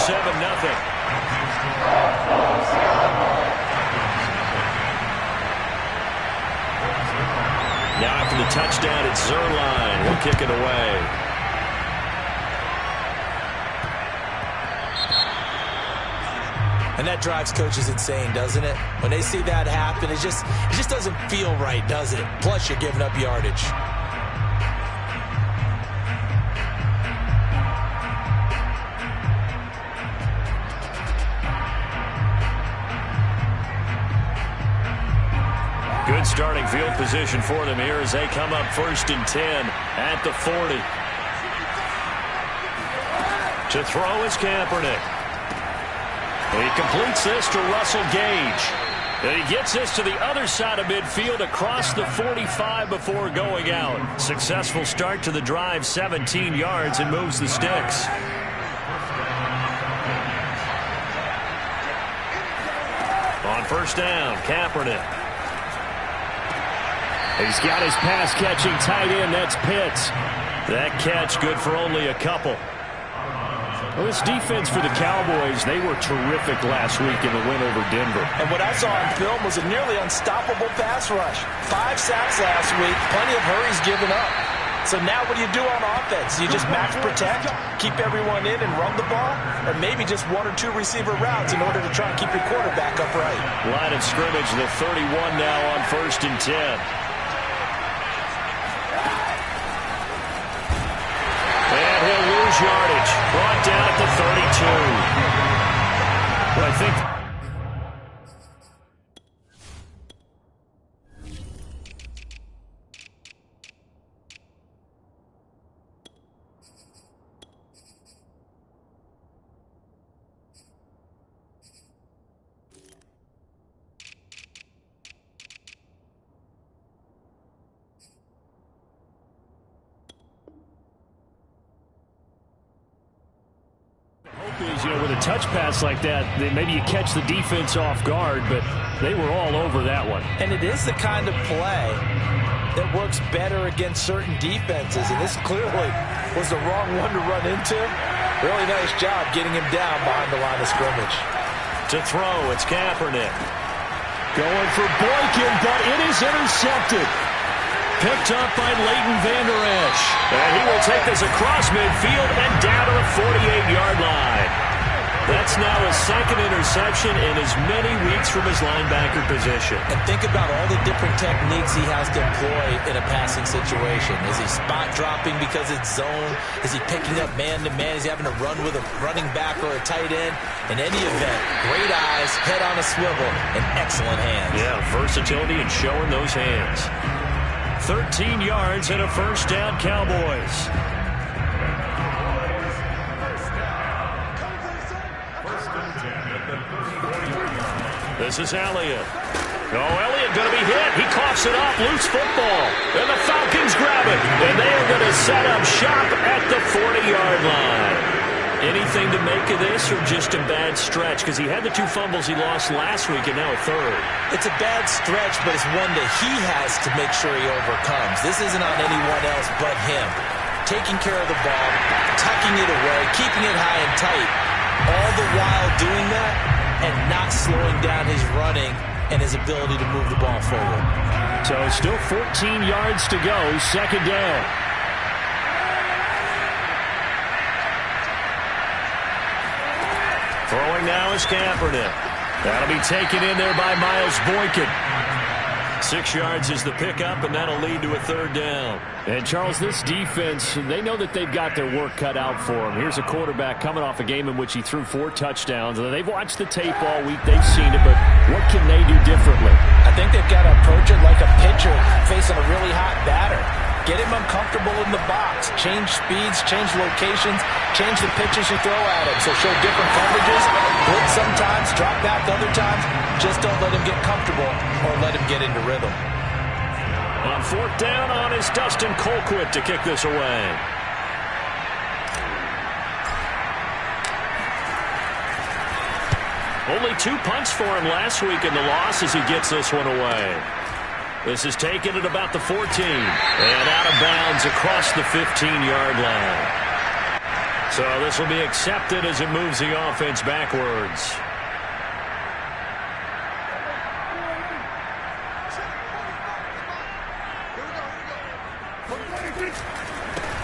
7-0. Now after the touchdown, it's Zuerlein. He'll kick it away. And that drives coaches insane, doesn't it? When they see that happen, it just doesn't feel right, does it? Plus, you're giving up yardage. Good starting field position for them here as they come up 1st and 10 at the 40. To throw is Kaepernick. He completes this to Russell Gage. And he gets this to the other side of midfield across the 45 before going out. Successful start to the drive, 17 yards, and moves the sticks. On 1st down, Kaepernick. He's got his pass-catching tight end. That's Pitts. That catch good for only a couple. Well, this defense for the Cowboys, they were terrific last week in the win over Denver. And what I saw on film was a nearly unstoppable pass rush. 5 sacks last week, plenty of hurries given up. So now what do you do on offense? You just max protect, keep everyone in and run the ball, or maybe just 1 or 2 receiver routes in order to try and keep your quarterback upright. Line of scrimmage, the 31 now on 1st and 10. Yardage brought down at the 32. Well, I think is, with a touch pass like that, maybe you catch the defense off guard, but they were all over that one. And it is the kind of play that works better against certain defenses, and this clearly was the wrong one to run into. Really nice job getting him down behind the line of scrimmage. To throw, it's Kaepernick. Going for Boykin, but it is intercepted. Picked up by Leighton Vander Esch. And he will take this across midfield and down to the 48-yard line. That's now his 2nd interception in as many weeks from his linebacker position. And think about all the different techniques he has to employ in a passing situation. Is he spot dropping because it's zone? Is he picking up man-to-man? Is he having to run with a running back or a tight end? In any event, great eyes, head on a swivel, and excellent hands. Yeah, versatility and showing those hands. 13 yards and a 1st down, Cowboys. This is Elliott. Elliott going to be hit. He coughs it up. Loose football. And the Falcons grab it. And they are going to set up shop at the 40-yard line. Anything to make of this or just a bad stretch? Because he had the 2 fumbles he lost last week and now a 3rd. It's a bad stretch, but it's one that he has to make sure he overcomes. This isn't on anyone else but him. Taking care of the ball, tucking it away, keeping it high and tight, all the while doing that and not slowing down his running and his ability to move the ball forward. So still 14 yards to go, 2nd down. Throwing now is Kaepernick. That'll be taken in there by Miles Boykin. 6 yards is the pickup, and that'll lead to a 3rd down. And, Charles, this defense, they know that they've got their work cut out for them. Here's a quarterback coming off a game in which he threw 4 touchdowns. They've watched the tape all week. They've seen it, but what can they do differently? I think they've got to approach it like a pitcher facing a really hot batter. Get him uncomfortable in the box. Change speeds, change locations, change the pitches you throw at him. So show different coverages, blitz sometimes, drop back other times. Just don't let him get comfortable or let him get into rhythm. On 4th down on is Dustin Colquitt to kick this away. Only 2 punts for him last week in the loss as he gets this one away. This is taken at about the 14 and out of bounds across the 15-yard line. So this will be accepted as it moves the offense backwards.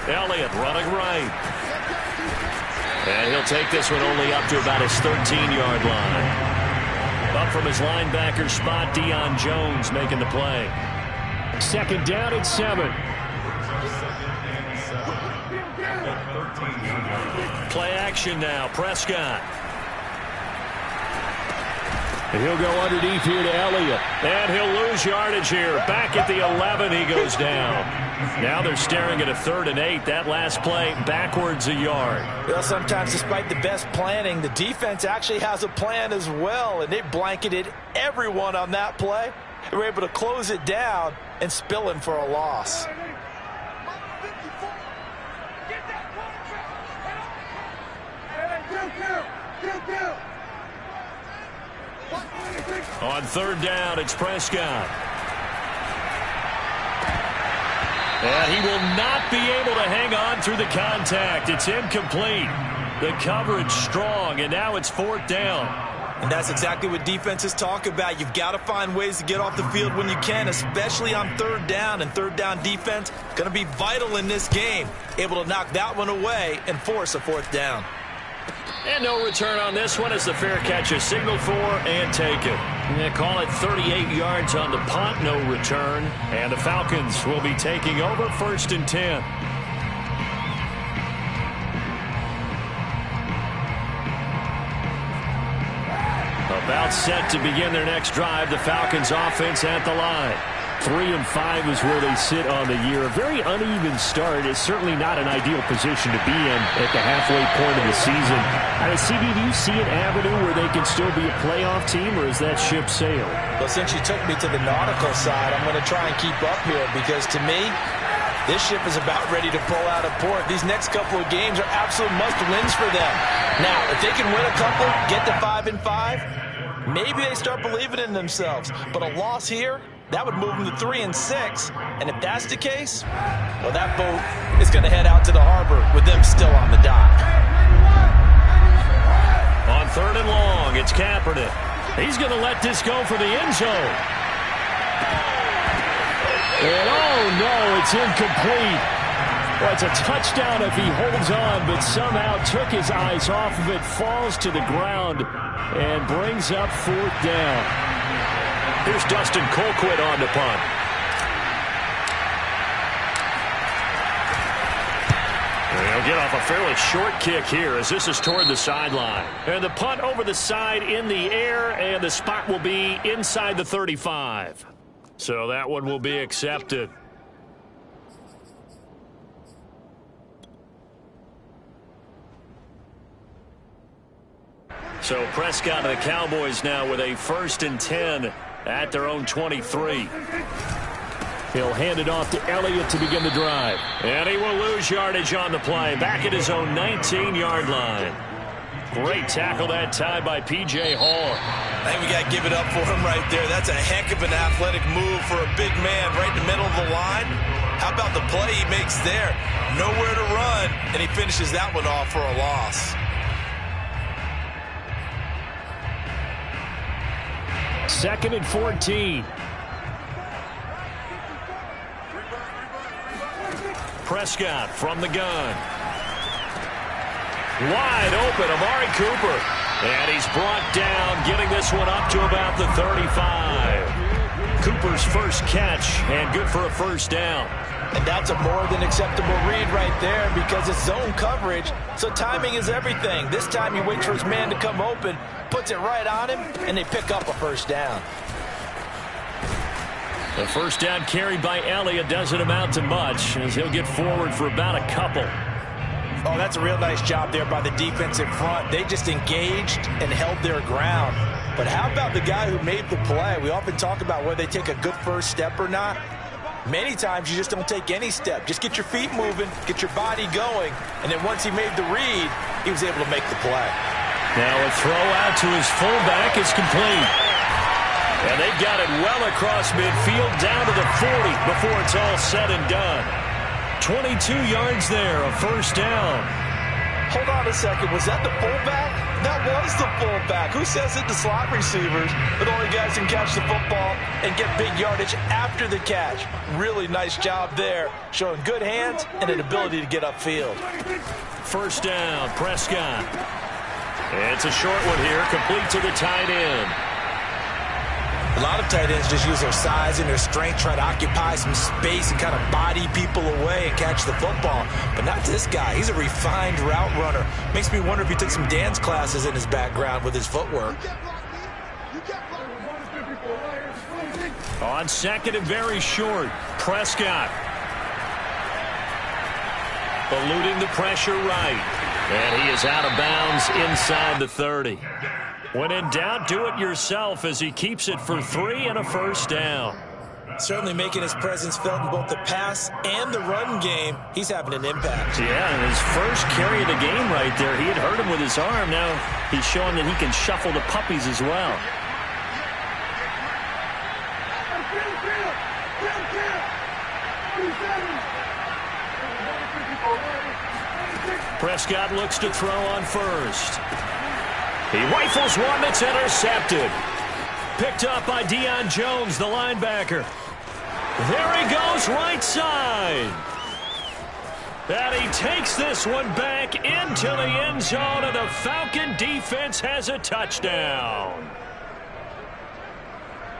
Elliott running right. And he'll take this one only up to about his 13-yard line. Up from his linebacker spot, Deion Jones making the play. Second down at 7. Play action now. Prescott. And he'll go underneath here to Elliott. And he'll lose yardage here. Back at the 11, he goes down. Now they're staring at a 3rd and 8. That last play backwards a yard. Well, sometimes despite the best planning, the defense actually has a plan as well, and they blanketed everyone on that play. They were able to close it down and spill him for a loss. On 3rd down, it's Prescott. And he will not be able to hang on through the contact. It's incomplete. The coverage strong, and now it's 4th down. And that's exactly what defenses talk about. You've got to find ways to get off the field when you can, especially on 3rd down. And 3rd down defense going to be vital in this game. Able to knock that one away and force a 4th down. And no return on this one as the fair catch is signaled for and taken. They call it 38 yards on the punt, no return. And the Falcons will be taking over 1st and 10. About set to begin their next drive. The Falcons offense at the line. 3-5 is where they sit on the year. A very uneven start. It's certainly not an ideal position to be in at the halfway point of the season. CD, do you see an avenue where they can still be a playoff team, or is that ship sailed? Well, since you took me to the nautical side, I'm going to try and keep up here because to me, this ship is about ready to pull out of port. These next couple of games are absolute must-wins for them. Now, if they can win a couple, get to 5-5, maybe they start believing in themselves. But a loss here, that would move them to 3-6. And if that's the case, well, that boat is going to head out to the harbor with them still on the dock. On 3rd and long, it's Kaepernick. He's going to let this go for the end zone. And oh no, it's incomplete. Well, it's a touchdown if he holds on, but somehow took his eyes off of it, falls to the ground, and brings up 4th down. Here's Dustin Colquitt on the punt. He'll get off a fairly short kick here as this is toward the sideline. And the punt over the side in the air, and the spot will be inside the 35. So that one will be accepted. So Prescott and the Cowboys now with a 1st and 10 at their own 23. He'll hand it off to Elliott to begin the drive. And he will lose yardage on the play. Back at his own 19-yard line. Great tackle that time by P.J. Hall. I think we got to give it up for him right there. That's a heck of an athletic move for a big man right in the middle of the line. How about the play he makes there? Nowhere to run, and he finishes that one off for a loss. 2nd and 14. Prescott from the gun. Wide open, Amari Cooper. And he's brought down, getting this one up to about the 35. Cooper's first catch, and good for a 1st down. And that's a more than acceptable read right there because it's zone coverage, so timing is everything. This time he waits for his man to come open, puts it right on him, and they pick up a 1st down. The 1st down carried by Elliott doesn't amount to much as he'll get forward for about a couple. Oh, that's a real nice job there by the defense in front. They just engaged and held their ground. But how about the guy who made the play? We often talk about whether they take a good first step or not. Many times you just don't take any step. Just get your feet moving, get your body going, and then once he made the read, he was able to make the play. Now a throw out to his fullback is complete. And they've got it well across midfield down to the 40 before it's all said and done. 22 yards there, a 1st down. Hold on a second. Was that the fullback? That was the fullback. Who says it? The slot receivers are the only guys who can catch the football and get big yardage after the catch. Really nice job there, showing good hands and an ability to get upfield. First down, Prescott. It's a short one here, complete to the tight end. A lot of tight ends just use their size and their strength, try to occupy some space and kind of body people away and catch the football. But not this guy. He's a refined route runner. Makes me wonder if he took some dance classes in his background with his footwork. On second and very short, Prescott. Eluding the pressure right. And he is out of bounds inside the 30. When in doubt, do it yourself as he keeps it for 3 and a first down. Certainly making his presence felt in both the pass and the run game. He's having an impact. Yeah, his first carry of the game right there. He had hurt him with his arm. Now he's showing that he can shuffle the puppies as well. Prescott looks to throw on first. He rifles one that's intercepted. Picked up by Deion Jones, the linebacker. There he goes, right side. And he takes this one back into the end zone, and the Falcon defense has a touchdown.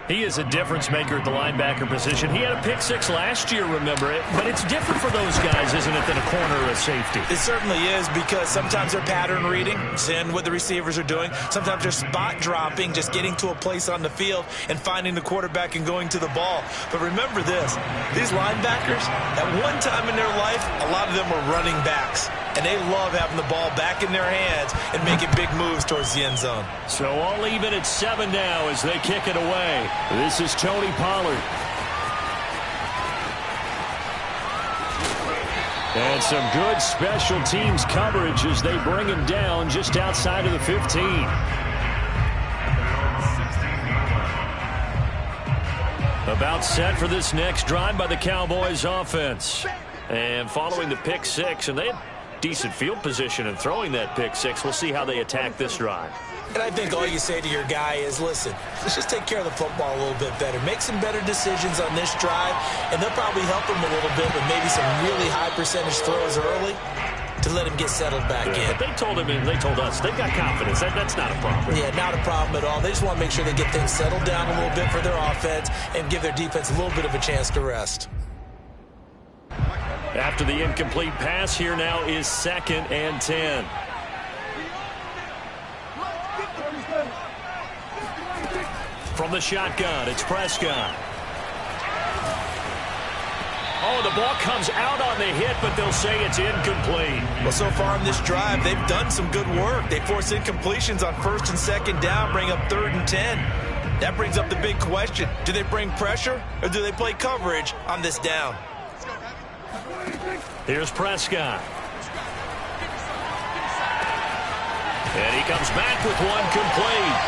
He is a difference maker at the linebacker position. He had a pick six last year, remember it. But it's different for those guys, isn't it, than a corner or a safety? It certainly is, because sometimes they're pattern reading, seeing what the receivers are doing. Sometimes they're spot dropping, just getting to a place on the field and finding the quarterback and going to the ball. But remember this, these linebackers, at one time in their life, a lot of them were running backs. And they love having the ball back in their hands and making big moves towards the end zone. So all even at 7 now as they kick it away. This is Tony Pollard. And some good special teams coverage as they bring him down just outside of the 15. About set for this next drive by the Cowboys offense. And following the pick six, and they had decent field position in throwing that pick six. We'll see how they attack this drive. And I think all you say to your guy is, listen, let's just take care of the football a little bit better. Make some better decisions on this drive, and they'll probably help him a little bit with maybe some really high percentage throws early to let him get settled back in. But they told him and they told us they've got confidence. That's not a problem. Yeah, not a problem at all. They just want to make sure they get things settled down a little bit for their offense and give their defense a little bit of a chance to rest. After the incomplete pass, here now is 2nd and 10. From the shotgun, it's Prescott. Oh, the ball comes out on the hit, but they'll say it's incomplete. Well, so far in this drive, they've done some good work. They force incompletions on 1st and 2nd down, bring up 3rd and 10. That brings up the big question. Do they bring pressure, or do they play coverage on this down? Here's Prescott. And he comes back with one complete.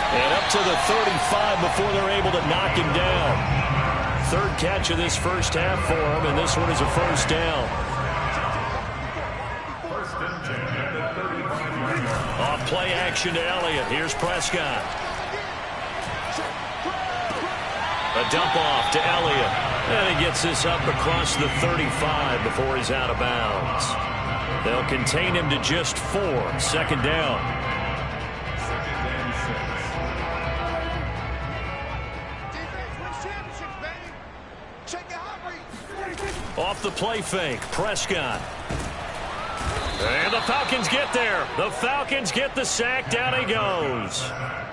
And up to the 35 before they're able to knock him down. 3rd catch of this first half for him, and this one is a first down. Off play action to Elliott. Here's Prescott. A dump off to Elliott. And he gets this up across the 35 before he's out of bounds. They'll contain him to just 4. 2nd down. Off the play fake, Prescott. And the Falcons get there. The Falcons get the sack. Down he goes.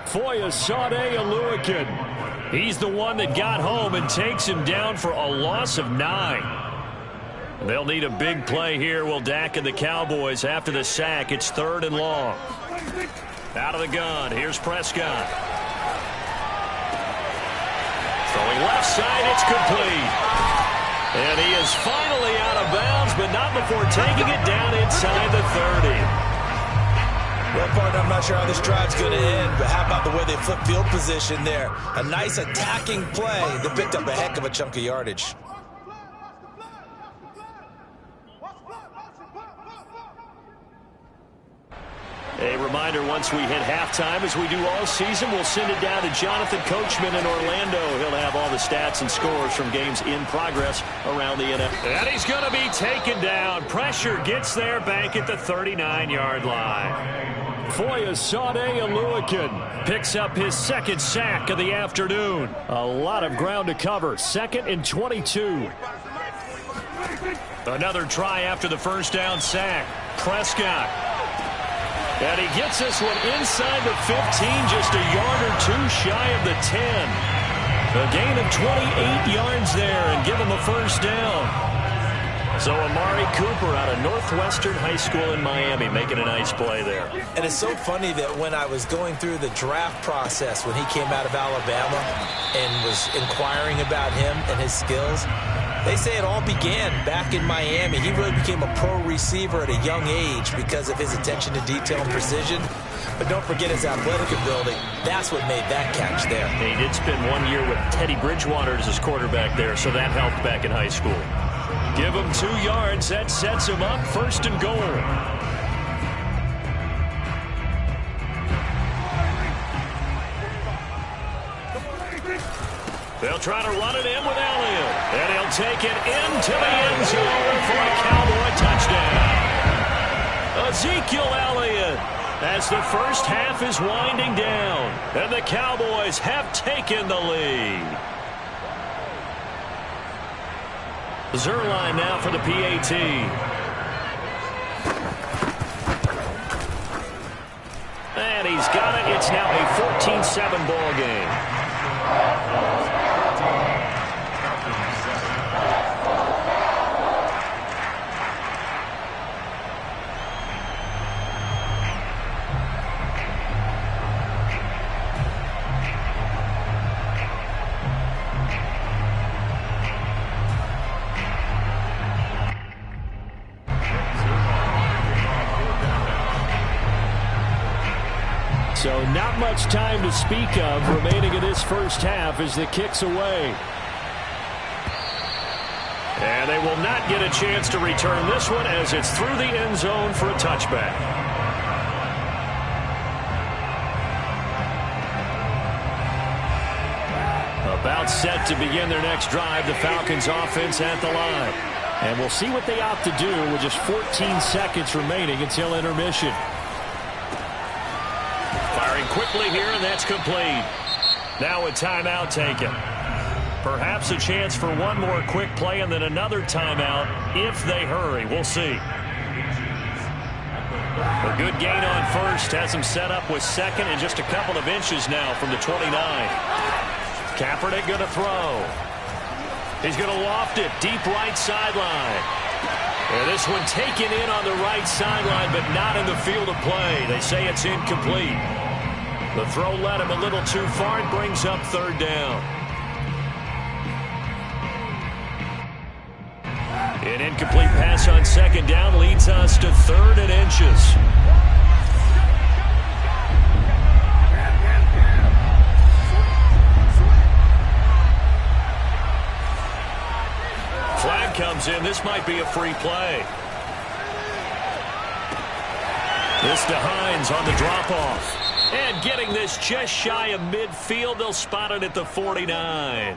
Foyesade Oluokun. He's the one that got home and takes him down for a loss of 9. They'll need a big play here, will Dak and the Cowboys. After the sack, it's 3rd and long. Out of the gun, here's Prescott. Throwing left side, it's complete. And he is finally out of bounds, but not before taking it down inside the 30. Well, partner, I'm not sure how this drive's going to end, but how about the way they flip field position there? A nice attacking play that picked up a heck of a chunk of yardage. reminder, once we hit halftime, as we do all season, we'll send it down to Jonathan Coachman in Orlando. He'll have all the stats and scores from games in progress around the NFL. And he's going to be taken down. Pressure gets there back at the 39-yard line. Foyesade Oluokun picks up his second sack of the afternoon. A lot of ground to cover. 2nd and 22. Another try after the first down sack. Prescott. And he gets this one inside the 15, just a yard or two shy of the 10. A gain of 28 yards there and give him a first down. So Amari Cooper out of Northwestern High School in Miami making a nice play there. And it's so funny that when I was going through the draft process when he came out of Alabama and was inquiring about him and his skills, they say it all began back in Miami. He really became a pro receiver at a young age because of his attention to detail and precision. But don't forget his athletic ability. That's what made that catch there. He did spend 1 year with Teddy Bridgewater as his quarterback there, so that helped back in high school. Give him 2 yards. That sets him up 1st and goal. They'll try to run it in with Elliott. And he'll take it into the end zone for a Cowboy touchdown. Ezekiel Elliott, as the first half is winding down. And the Cowboys have taken the lead. Zuerlein now for the PAT. And he's got it. It's now a 14-7 ball game. So not much time to speak of remaining in this first half as the kick's away. And they will not get a chance to return this one as it's through the end zone for a touchback. About set to begin their next drive, the Falcons offense at the line. And we'll see what they opt to do with just 14 seconds remaining until intermission. Firing quickly here, and that's complete. Now a timeout taken. Perhaps a chance for one more quick play and then another timeout if they hurry. We'll see. A good gain on first has him set up with second and just a couple of inches now from the 29. Kaepernick going to throw. He's going to loft it deep right sideline. And this one taken in on the right sideline, but not in the field of play. They say it's incomplete. The throw led him a little too far and brings up 3rd down. An incomplete pass on 2nd down leads us to 3rd and inches. Flag comes in. This might be a free play. This to Hines on the drop-off. And getting this just shy of midfield, they'll spot it at the 49.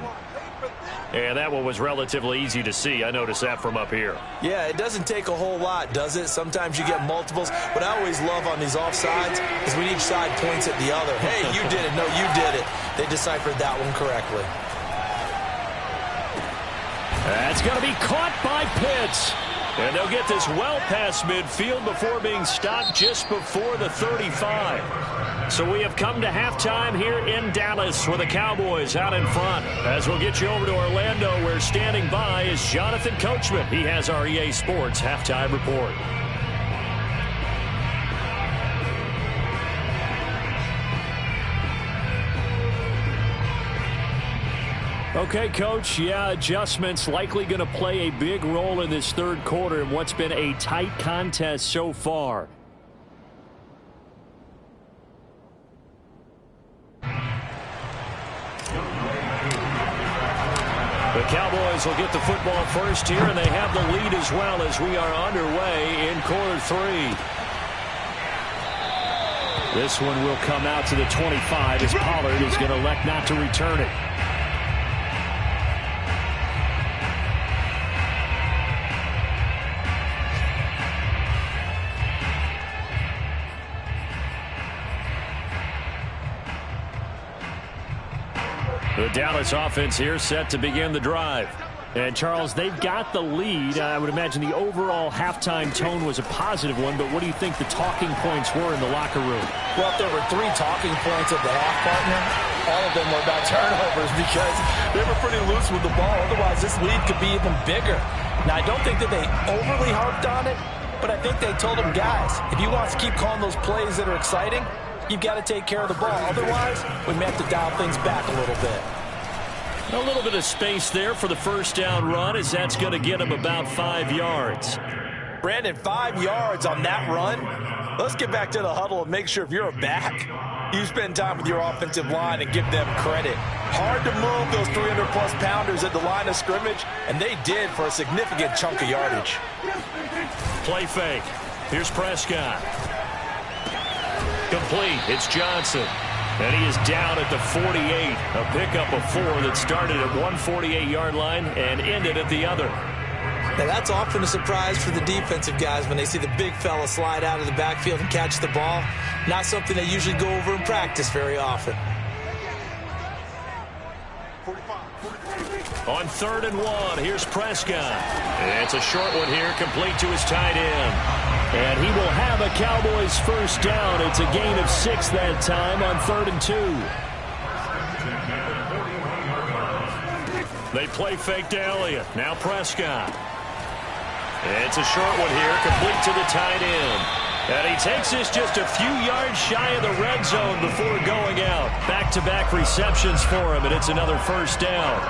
And that one was relatively easy to see. I noticed that from up here. Yeah, it doesn't take a whole lot, does it? Sometimes you get multiples. What I always love on these offsides is when each side points at the other. Hey, you did it. No, you did it. They deciphered that one correctly. That's going to be caught by Pitts. And they'll get this well past midfield before being stopped just before the 35. So we have come to halftime here in Dallas with the Cowboys out in front. As we'll get you over to Orlando, where standing by is Jonathan Coachman. He has our EA Sports halftime report. Okay, Coach, yeah, adjustments likely going to play a big role in this 3rd quarter in what's been a tight contest so far. The Cowboys will get the football first here, and they have the lead as well as we are underway in quarter 3. This one will come out to the 25 as Pollard is going to elect not to return it. The Dallas offense here set to begin the drive. And, Charles, they've got the lead. I would imagine the overall halftime tone was a positive one, but what do you think the talking points were in the locker room? Well, if there were 3 talking points at the half, partner, all of them were about turnovers because they were pretty loose with the ball. Otherwise, this lead could be even bigger. Now, I don't think that they overly harped on it, but I think they told them, guys, if you want to keep calling those plays that are exciting, you've got to take care of the ball. Otherwise, we may have to dial things back a little bit. A little bit of space there for the first down run as that's going to get him about 5 yards. Brandon, 5 yards on that run. Let's get back to the huddle and make sure if you're a back, you spend time with your offensive line and give them credit. Hard to move those 300-plus pounders at the line of scrimmage, and they did for a significant chunk of yardage. Play fake. Here's Prescott. Complete. It's Johnson. And he is down at the 48. A pickup of 4 that started at 148-yard line and ended at the other. Now, that's often a surprise for the defensive guys when they see the big fella slide out of the backfield and catch the ball. Not something they usually go over in practice very often. On 3rd and 1, here's Prescott. It's a short one here, complete to his tight end. And he will have a Cowboys first down. It's a gain of 6 that time on 3rd and 2. They play fake to Elliott. Now Prescott. It's a short one here, complete to the tight end. And he takes this just a few yards shy of the red zone before going out. Back-to-back receptions for him, and it's another first down.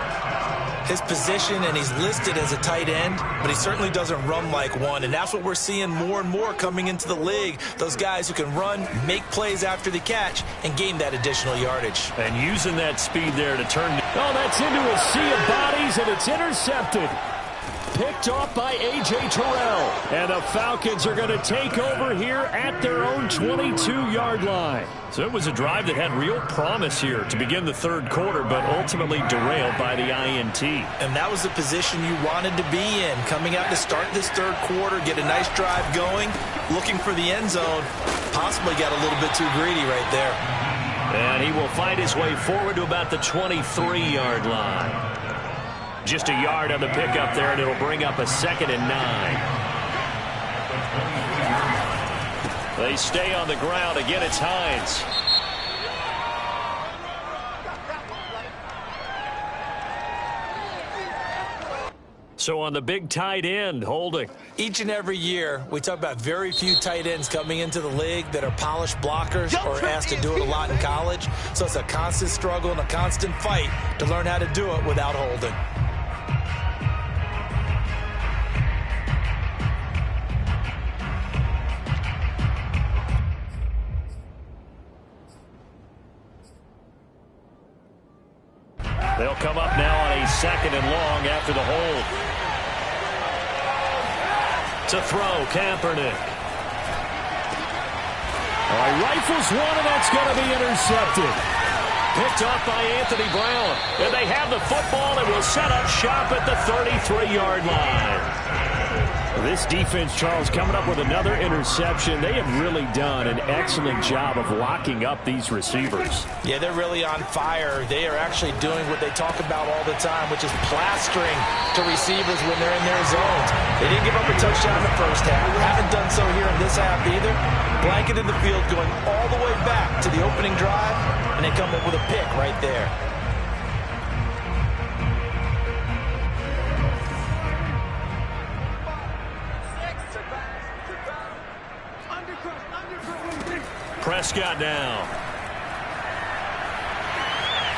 His position, and he's listed as a tight end, but he certainly doesn't run like one, and that's what we're seeing more and more coming into the league. Those guys who can run, make plays after the catch, and gain that additional yardage. And using that speed there to turn. Oh, that's into a sea of bodies, and it's intercepted. Picked off by A.J. Terrell. And the Falcons are going to take over here at their own 22-yard line. So it was a drive that had real promise here to begin the 3rd quarter, but ultimately derailed by the INT. And that was the position you wanted to be in. Coming out to start this 3rd quarter, get a nice drive going, looking for the end zone. Possibly got a little bit too greedy right there. And he will find his way forward to about the 23-yard line. Just a yard on the pickup there, and it'll bring up a 2nd and 9. They stay on the ground. Again, it's Hines. So on the big tight end, Holding. Each and every year, we talk about very few tight ends coming into the league that are polished blockers or asked to do it a lot in college. So it's a constant struggle and a constant fight to learn how to do it without Holding. They'll come up now on a 2nd and long after the hold. To throw, Kaepernick. Rifles one, and that's going to be intercepted. Picked off by Anthony Brown. And they have the football and will set up shop at the 33-yard line. This defense, Charles, coming up with another interception. They have really done an excellent job of locking up these receivers. Yeah, they're really on fire. They are actually doing what they talk about all the time, which is plastering to receivers when they're in their zones. They didn't give up a touchdown in the first half. Haven't done so here in this half either. Blanket in the field going all the way back to the opening drive, and they come up with a pick right there. Prescott now.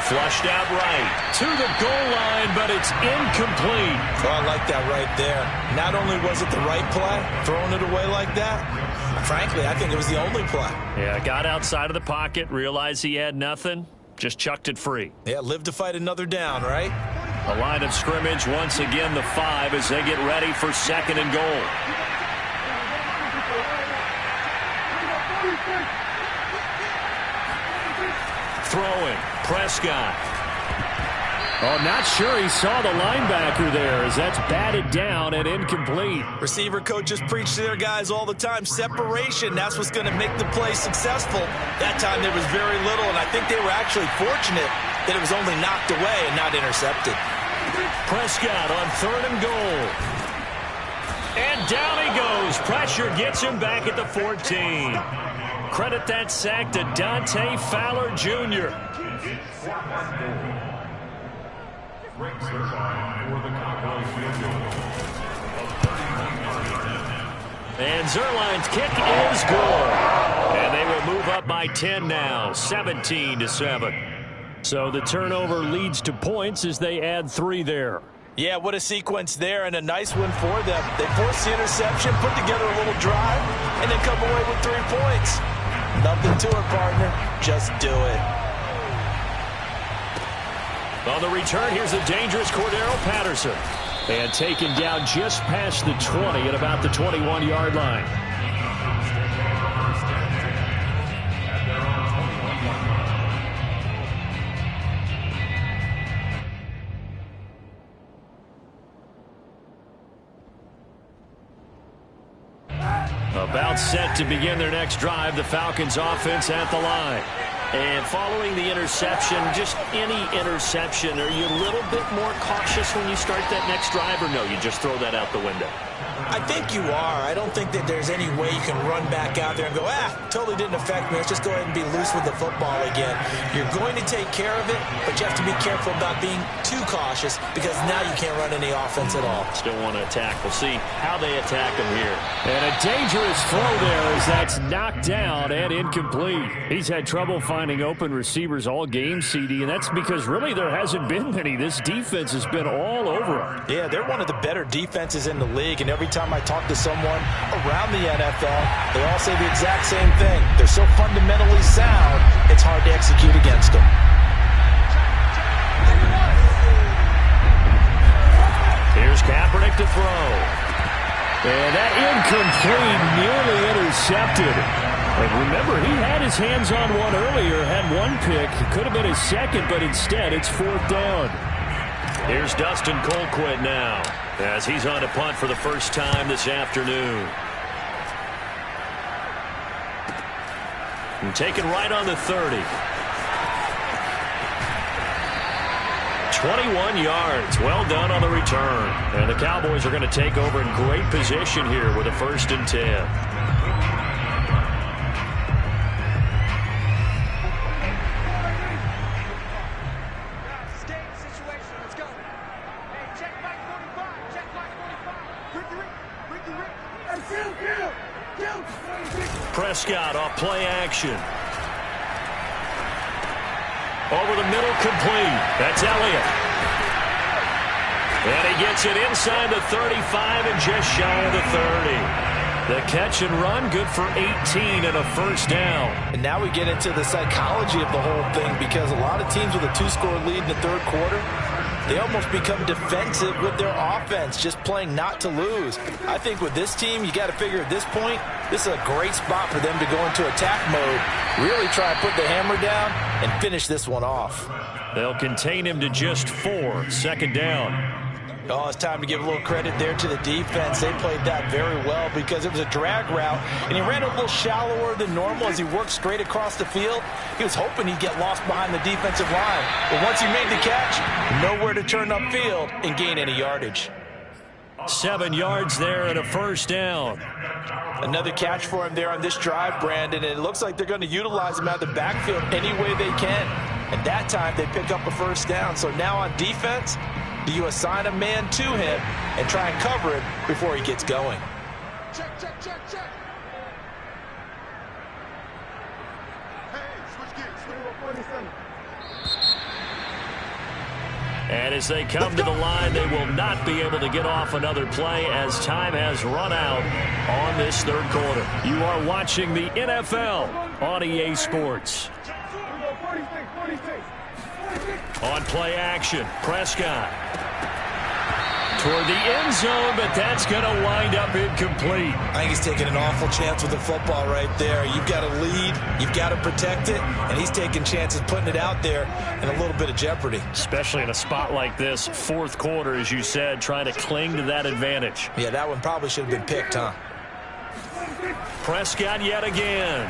Flushed out right to the goal line, but it's incomplete. Oh, I like that right there. Not only was it the right play, throwing it away like that, frankly, I think it was the only play. Yeah, got outside of the pocket, realized he had nothing, just chucked it free. Yeah, live to fight another down, right? A line of scrimmage, once again the 5 as they get ready for 2nd and goal. throwing. Prescott. Oh, not sure he saw the linebacker there as that's batted down and incomplete. Receiver coaches preach to their guys all the time. Separation, that's what's going to make the play successful. That time there was very little, and I think they were actually fortunate that it was only knocked away and not intercepted. Prescott on 3rd and goal. And down he goes. Pressure gets him back at the 14. Credit that sack to Dante Fowler Jr. And Zuerlein's kick is good. And they will move up by 10 now, 17-7. So the turnover leads to points as they add 3 there. Yeah, what a sequence there, and a nice one for them. They forced the interception, put together a little drive, and then come away with 3 points. Nothing to it, partner. Just do it. On the return, here's the dangerous Cordero Patterson. And taken down just past the 20 at about the 21-yard line. About set to begin their next drive, the Falcons offense at the line. And following the interception, just any interception, are you a little bit more cautious when you start that next drive, or no, you just throw that out the window? I think you are. I don't think that there's any way you can run back out there and go, totally didn't affect me. Let's just go ahead and be loose with the football again. You're going to take care of it, but you have to be careful about being too cautious because now you can't run any offense at all. Still want to attack. We'll see how they attack him here. And a dangerous throw there as that's knocked down and incomplete. He's had trouble finding open receivers all game, CD, and that's because really there hasn't been many. This defense has been all over him. Yeah, they're one of the better defenses in the league, and every time I talk to someone around the NFL, they all say the exact same thing. They're so fundamentally sound, it's hard to execute against them. Here's Kaepernick to throw. And that incomplete, nearly intercepted. And remember, he had his hands on one earlier, had one pick. It could have been his second, but instead it's 4th down. Here's Dustin Colquitt now, as he's on a punt for the first time this afternoon. And taken right on the 30. 21 yards. Well done on the return. And the Cowboys are going to take over in great position here with a 1st and 10. Prescott off play action. Over the middle, complete. That's Elliott. And he gets it inside the 35 and just shy of the 30. The catch and run, good for 18 and a 1st down. And now we get into the psychology of the whole thing, because a lot of teams with a 2-score lead in the 3rd quarter, they almost become defensive with their offense, just playing not to lose. I think with this team, you got to figure at this point, this is a great spot for them to go into attack mode, really try and put the hammer down and finish this one off. They'll contain him to just 4, 2nd down. Oh, it's time to give a little credit there to the defense. They played that very well because it was a drag route, and he ran a little shallower than normal as he worked straight across the field. He was hoping he'd get lost behind the defensive line, but once he made the catch, nowhere to turn upfield and gain any yardage. 7 yards there and a 1st down. Another catch for him there on this drive, Brandon, and it looks like they're going to utilize him out of the backfield any way they can. And that time they pick up a 1st down. So now on defense, do you assign a man to him and try and cover it before he gets going? Check, check, check, check. Hey, switch gears. Switch to 47. And as they come to the line, they will not be able to get off another play as time has run out on this 3rd quarter. You are watching the NFL on EA Sports. On play action, Prescott. toward the end zone, but that's going to wind up incomplete. I think he's taking an awful chance with the football right there. You've got to lead, you've got to protect it, and he's taking chances putting it out there in a little bit of jeopardy. Especially in a spot like this, fourth quarter, as you said, trying to cling to that advantage. Yeah, that one probably should have been picked, huh? Prescott yet again.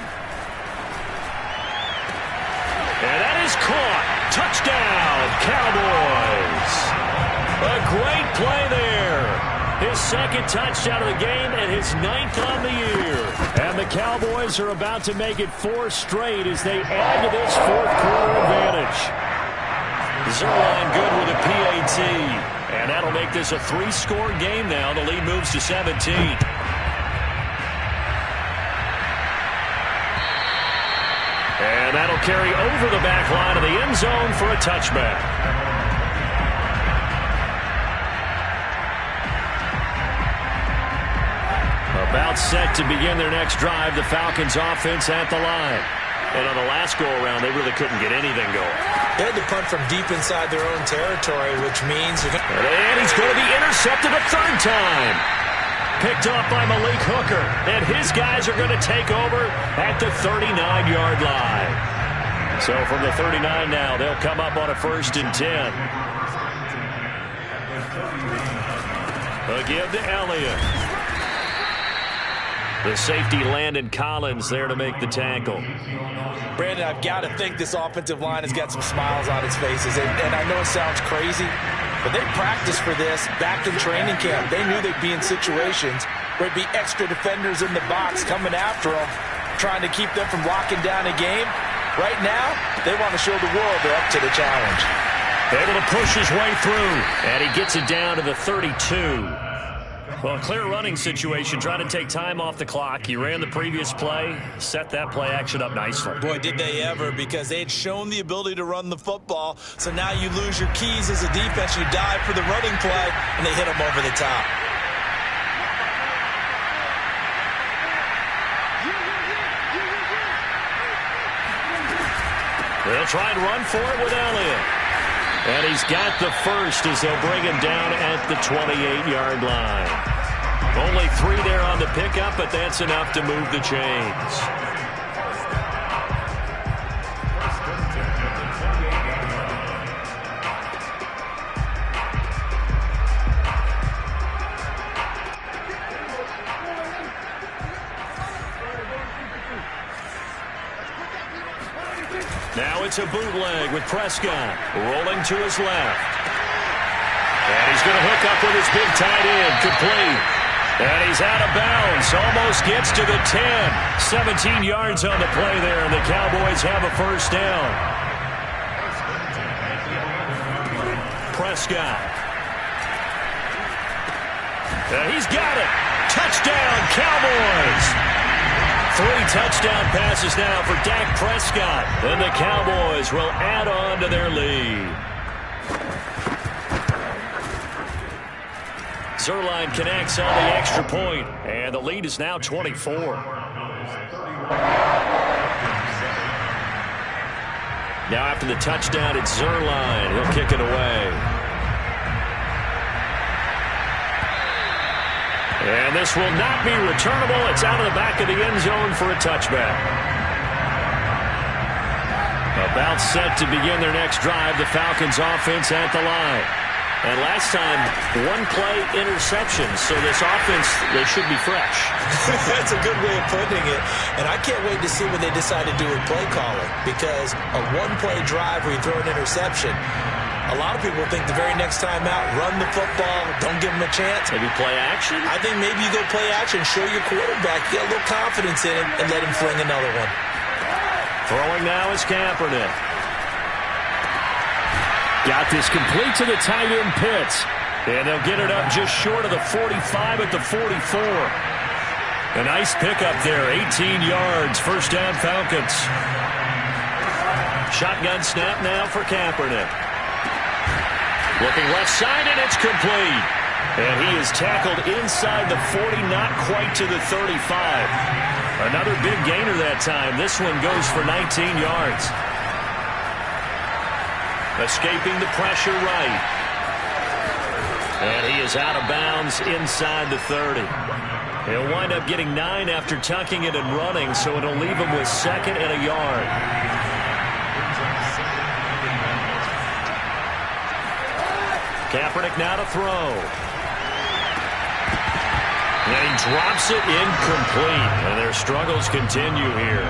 And that is caught. Touchdown, Cowboys. A great play there. His second touchdown of the game and his 9th on the year. And the Cowboys are about to make it 4 straight as they add to this fourth quarter advantage. Zuerlein good with a PAT. And that'll make this a 3-score game now. The lead moves to 17. And that'll carry over the back line of the end zone for a touchback. About set to begin their next drive, the Falcons offense at the line. And on the last go-around, they really couldn't get anything going. They had to punt from deep inside their own territory, which means... And he's going to be intercepted a third time. Picked off by Malik Hooker. And his guys are going to take over at the 39-yard line. So from the 39 now, they'll come up on a 1st and 10. A give to Elliott. The safety Landon Collins there to make the tackle. Brandon, I've got to think this offensive line has got some smiles on its faces. And I know it sounds crazy, but they practiced for this back in training camp. They knew they'd be in situations where there'd be extra defenders in the box coming after them, trying to keep them from locking down a game. Right now, they want to show the world they're up to the challenge. Able to push his way through, and he gets it down to the 32. Well, a clear running situation, trying to take time off the clock. He ran the previous play, set that play action up nicely. Boy, did they ever, because they had shown the ability to run the football. So now you lose your keys as a defense. You dive for the running play, and they hit them over the top. They'll try and run for it with Elliott. And he's got the first as they'll bring him down at the 28-yard line. Only 3 there on the pickup, but that's enough to move the chains. Now it's a bootleg with Prescott rolling to his left. And he's going to hook up with his big tight end, complete. And he's out of bounds, almost gets to the 10. 17 yards on the play there, and the Cowboys have a first down. Prescott. And he's got it. Touchdown, Cowboys. 3 touchdown passes now for Dak Prescott. And the Cowboys will add on to their lead. Zuerlein connects on the extra point, and the lead is now 24. Now after the touchdown, it's Zuerlein. He'll kick it away. And this will not be returnable. It's out of the back of the end zone for a touchback. About set to begin their next drive, the Falcons offense at the line. And last time, 1-play interception. So this offense, they should be fresh. That's a good way of putting it. And I can't wait to see what they decide to do with play calling. Because a 1-play drive where you throw an interception, a lot of people think the very next time out, run the football, don't give them a chance. Maybe play action? I think maybe you go play action, show your quarterback, get a little confidence in him, and let him fling another one. Throwing now is Kaepernick. Got this complete to the tight end Pitts. And they'll get it up just short of the 45 at the 44. A nice pickup there, 18 yards, first down Falcons. Shotgun snap now for Kaepernick. Looking left side, and it's complete. And he is tackled inside the 40, not quite to the 35. Another big gainer that time. This one goes for 19 yards. Escaping the pressure right. And he is out of bounds inside the 30. He'll wind up getting 9 after tucking it and running, so it'll leave him with 2nd and a yard. Kaepernick now to throw. And he drops it incomplete. And their struggles continue here.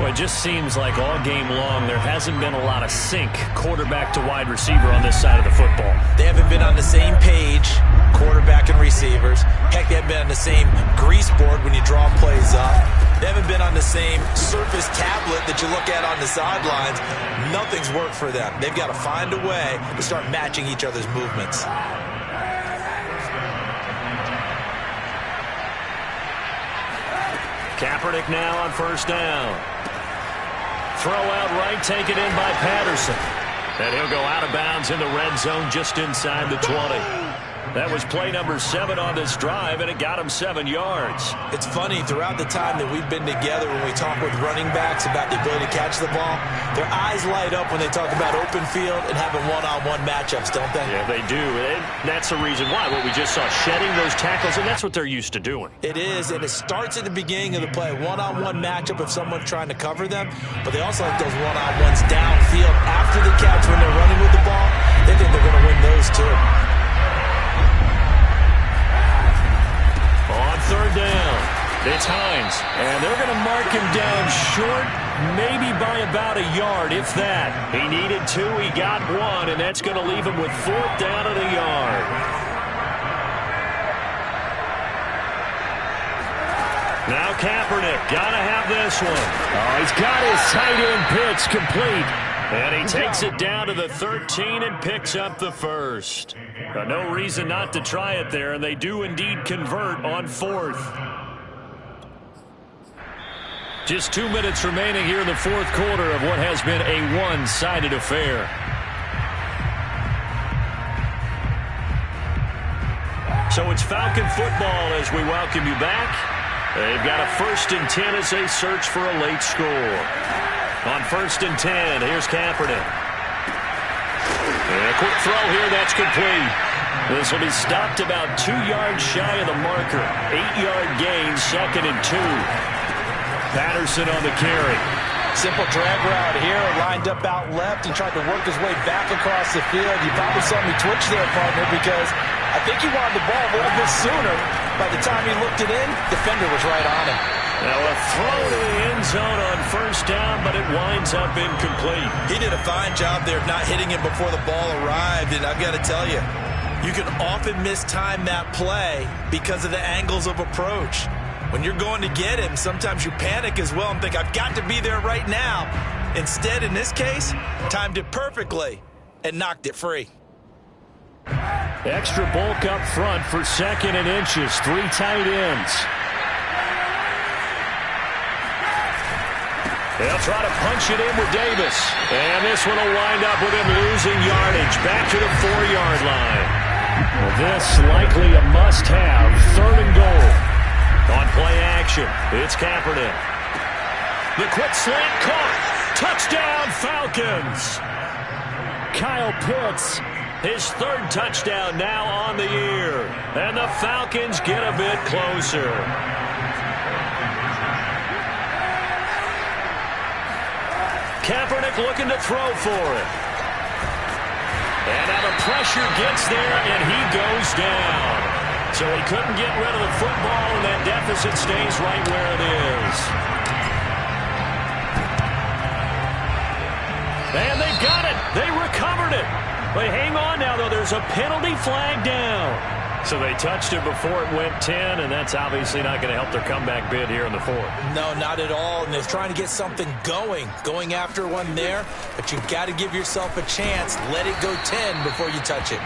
Well, it just seems like all game long there hasn't been a lot of sync quarterback to wide receiver on this side of the football. They haven't been on the same page, quarterback and receivers. Heck, they haven't been on the same grease board when you draw plays up. They haven't been on the same surface tablet that you look at on the sidelines. Nothing's worked for them. They've got to find a way to start matching each other's movements. Kaepernick now on 1st down. Throw out right, taken in by Patterson. And he'll go out of bounds in the red zone just inside the 20. That was play number 7 on this drive, and it got him 7 yards. It's funny, throughout the time that we've been together, when we talk with running backs about the ability to catch the ball, their eyes light up when they talk about open field and having one-on-one matchups, don't they? Yeah, they do. And that's the reason why. What we just saw, shedding those tackles, and that's what they're used to doing. It is, and it starts at the beginning of the play. One-on-one matchup if someone's trying to cover them, but they also like those one-on-ones downfield after the catch when they're running with the ball. They think they're going to win those, too. On 3rd down, it's Hines, and they're going to mark him down short, maybe by about a yard, if that. He needed 2, he got 1, and that's going to leave him with 4th down and a yard. Now Kaepernick, got to have this one. Oh, he's got his tight end pitch complete. And he takes it down to the 13 and picks up the 1st. No reason not to try it there, and they do indeed convert on 4th. Just 2 minutes remaining here in the 4th quarter of what has been a one-sided affair. So it's Falcon football as we welcome you back. They've got a 1st and 10 as they search for a late score. On 1st and 10, here's Kaepernick. And a quick throw here, that's complete. This will be stopped about 2 yards shy of the marker. 8-yard gain, 2nd and 2. Patterson on the carry. Simple drag route here, lined up out left. He tried to work his way back across the field. You probably saw me twitch there, partner, because I think he wanted the ball a little bit sooner. By the time he looked it in, defender was right on him. Now a throw to the end zone on 1st down, but it winds up incomplete. He did a fine job there of not hitting him before the ball arrived, and I've got to tell you, you can often mistime that play because of the angles of approach. When you're going to get him, sometimes you panic as well and think, I've got to be there right now. Instead, in this case, timed it perfectly and knocked it free. Extra bulk up front for 2nd and inches. 3 tight ends. They'll try to punch it in with Davis. And this one will wind up with him losing yardage. Back to the 4-yard line. Well, this likely a must-have. 3rd and goal. On play action, it's Kaepernick. The quick slant caught. Touchdown, Falcons. Kyle Pitts, his 3rd touchdown now on the year. And the Falcons get a bit closer. Kaepernick looking to throw for it. And now the pressure gets there, and he goes down. So he couldn't get rid of the football, and that deficit stays right where it is. And they got it. They recovered it. They hang on now, though. There's a penalty flag down. So they touched it before it went 10, and that's obviously not going to help their comeback bid here in the 4th. No, not at all. And they're trying to get something going after one there. But you've got to give yourself a chance. Let it go 10 before you touch it.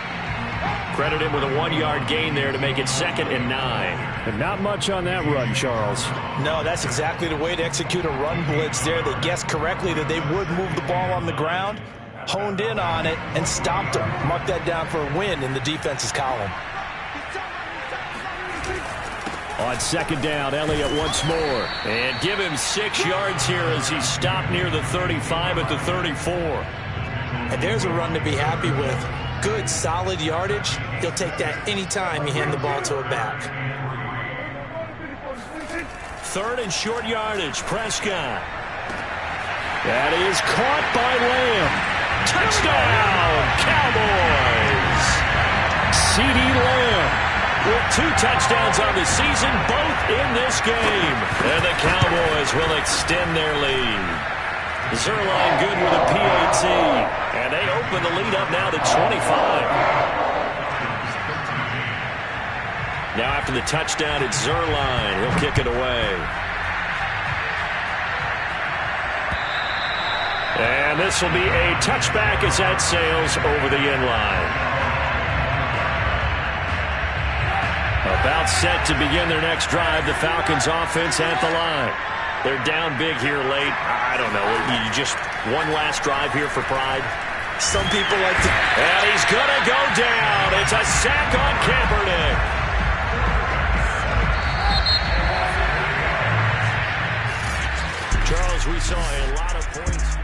Credit him with a 1-yard gain there to make it 2nd and 9. And not much on that run, Charles. No, that's exactly the way to execute a run blitz there. They guessed correctly that they would move the ball on the ground, honed in on it, and stopped them. Mark that down for a win in the defense's column. On 2nd down, Elliott once more. And give him 6 yards here as he stopped near the 35 at the 34. And there's a run to be happy with. Good, solid yardage, He'll take that anytime you hand the ball to a back. 3rd and short yardage. Prescott. That is caught by Lamb. Touchdown, Cowboys! CeeDee Lamb with 2 touchdowns on the season, both in this game. And the Cowboys will extend their lead. Zuerlein good with a PAT. And they open the lead up now to 25. Now after the touchdown, it's Zuerlein. He'll kick it away. And this will be a touchback as that sails over the end line. About set to begin their next drive, the Falcons offense at the line. They're down big here late. I don't know. You just one last drive here for pride. Some people like to... And he's going to go down. It's a sack on Kaepernick. Charles, we saw a lot of points.